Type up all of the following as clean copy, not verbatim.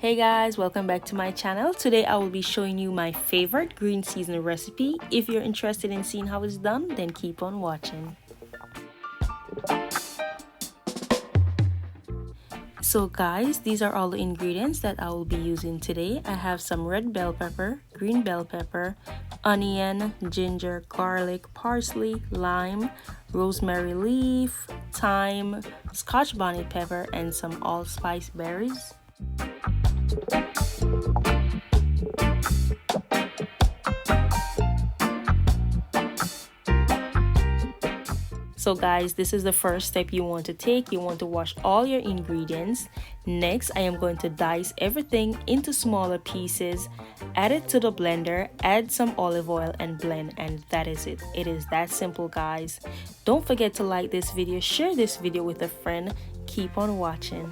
Hey guys, welcome back to my channel. Today I will be showing you my favorite green season recipe. If you're interested in seeing how it's done, then keep on watching. So guys, these are all the ingredients that I will be using today. I have some red bell pepper, green bell pepper, onion, ginger, garlic, parsley, lime, rosemary leaf, thyme, Scotch bonnet pepper, and some allspice berries. So guys, this is the first step you want to take. You want to wash all your ingredients. Next, I am going to dice everything into smaller pieces, add it to the blender, add some olive oil and blend, and that is it. It is that simple, guys. Don't forget to like this video, share this video with a friend. Keep on watching.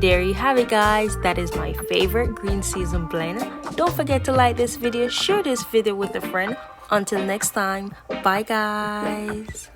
there you have it, guys. That is my favorite green season blend. Don't forget to like this video, share this video with a friend. Until next time, bye guys.